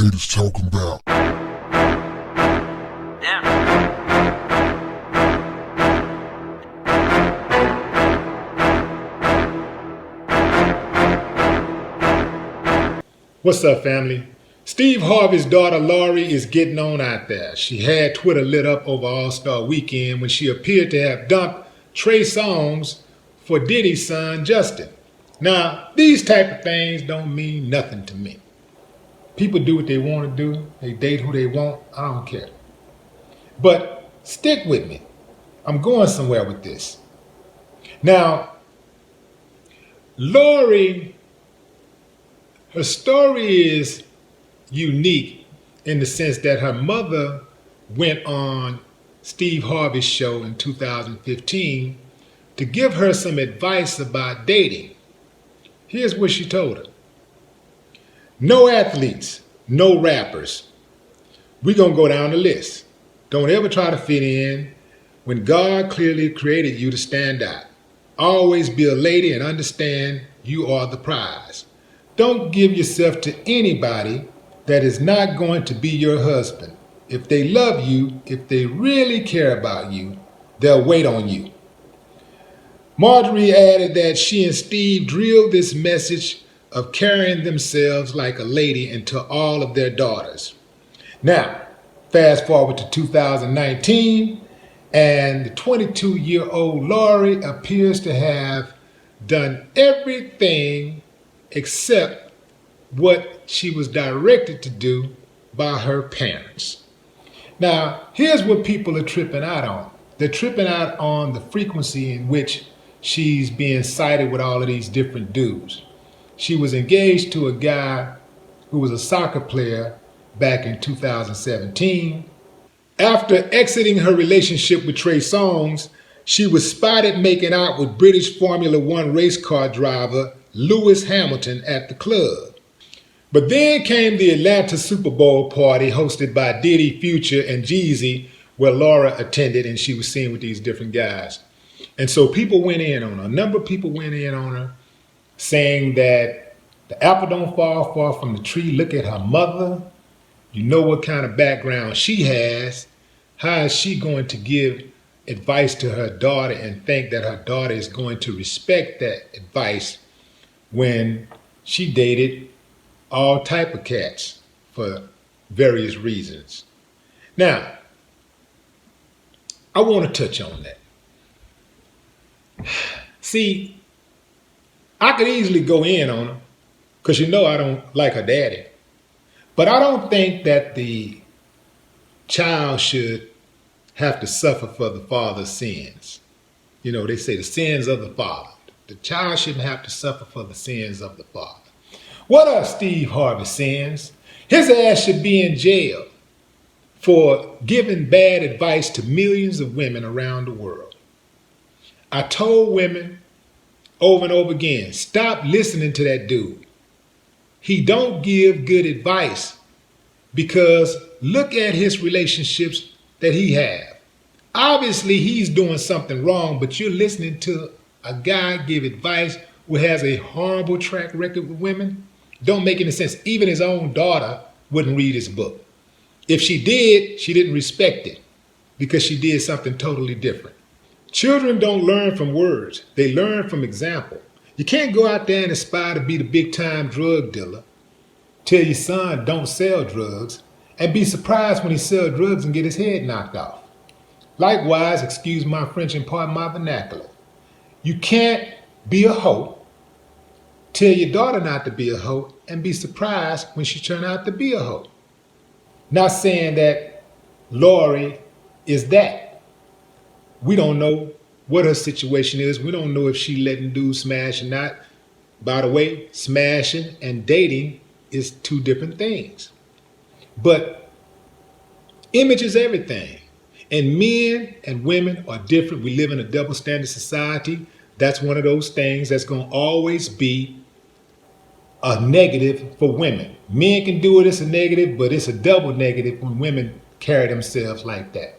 haters talking about. What's up, family? Steve Harvey's daughter Lori is getting on out there. She had Twitter lit up over All-Star Weekend when she appeared to have dumped Trey Songz for Diddy's son Justin. Now, these type of things don't mean nothing to me. People do what they want to do. They date who they want. I don't care. But stick with me. I'm going somewhere with this. Now, Lori, her story is unique in the sense that her mother went on Steve Harvey's show in 2015 to give her some advice about dating. Here's what she told her. No athletes, no rappers. We're going to go down the list. Don't ever try to fit in when God clearly created you to stand out. Always be a lady and understand you are the prize. Don't give yourself to anybody that is not going to be your husband. If they love you, if they really care about you, they'll wait on you. Marjorie added that she and Steve drilled this message of carrying themselves like a lady into all of their daughters. Now, fast forward to 2019, and the 22-year-old Lori appears to have done everything except what she was directed to do by her parents. Now, here's what people are tripping out on. They're tripping out on the frequency in which she's being cited with all of these different dudes. She was engaged to a guy who was a soccer player back in 2017. After exiting her relationship with Trey Songz, she was spotted making out with British Formula One race car driver Lewis Hamilton at the club. But then came the Atlanta Super Bowl party hosted by Diddy, Future, and Jeezy, where Laura attended, and she was seen with these different guys. And so people went in on her. A number of people went in on her, saying that the apple don't fall far from the tree. Look at her mother. You know what kind of background she has. How is she going to give advice to her daughter and think that her daughter is going to respect that advice when she dated all type of cats for various reasons? Now, I want to touch on that. See, I could easily go in on her because you know I don't like her daddy. But I don't think that the child should have to suffer for the father's sins. You know, they say the sins of the father. The child shouldn't have to suffer for the sins of the father. What are Steve Harvey's sins? His ass should be in jail for giving bad advice to millions of women around the world. I told women over and over again, stop listening to that dude. He don't give good advice because look at his relationships that he have. Obviously, he's doing something wrong, but you're listening to a guy give advice who has a horrible track record with women. Don't make any sense. Even his own daughter wouldn't read his book. If she did, she didn't respect it because she did something totally different. Children don't learn from words. They learn from example. You can't go out there and aspire to be the big-time drug dealer, tell your son don't sell drugs, and be surprised when he sells drugs and get his head knocked off. Likewise, excuse my French and pardon my vernacular, you can't be a hoe, tell your daughter not to be a hoe, and be surprised when she turns out to be a hoe. Not saying that Lori is that. We don't know what her situation is. We don't know if she letting dudes smash or not. By the way, smashing and dating is two different things. But image is everything. And men and women are different. We live in a double standard society. That's one of those things that's going to always be a negative for women. Men can do it, it's a negative, but it's a double negative when women carry themselves like that.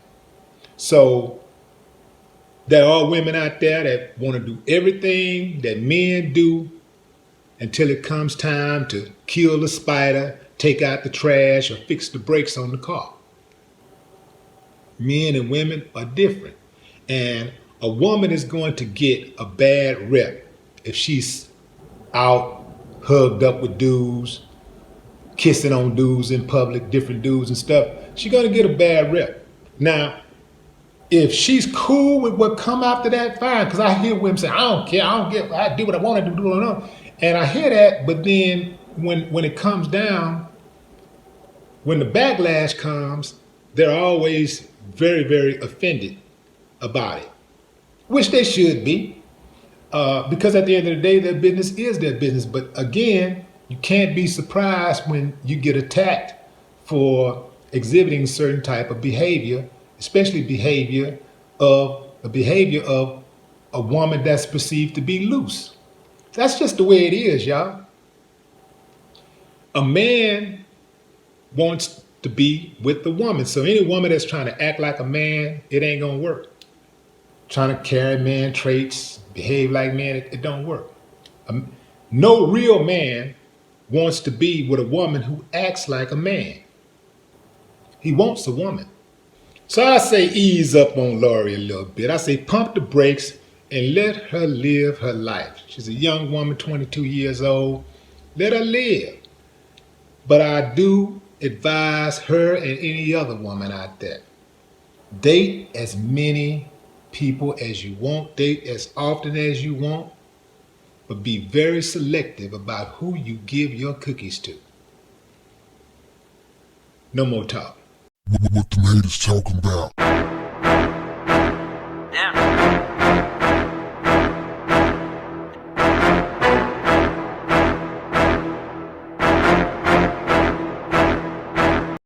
So there are women out there that want to do everything that men do until it comes time to kill the spider, take out the trash or fix the brakes on the car. Men and women are different. And a woman is going to get a bad rep if she's out hugged up with dudes, kissing on dudes in public, different dudes and stuff. She's going to get a bad rep. Now, if she's cool with what come after that, fine. Because I hear women say, I don't care, I do what I want to do. And I hear that, but then when it comes down, when the backlash comes, they're always very, very offended about it, which they should be, because at the end of the day, their business is their business. But again, you can't be surprised when you get attacked for exhibiting certain type of behavior, especially behavior of a woman that's perceived to be loose. That's just the way it is, y'all. A man wants to be with the woman. So any woman that's trying to act like a man, it ain't gonna work. Trying to carry man traits, behave like man, it don't work. No real man wants to be with a woman who acts like a man. He wants a woman. So I say ease up on Lori a little bit. I say pump the brakes and let her live her life. She's a young woman, 22 years old. Let her live. But I do advise her and any other woman out there, date as many people as you want, date as often as you want, but be very selective about who you give your cookies to. No more talk. What the haters talking about?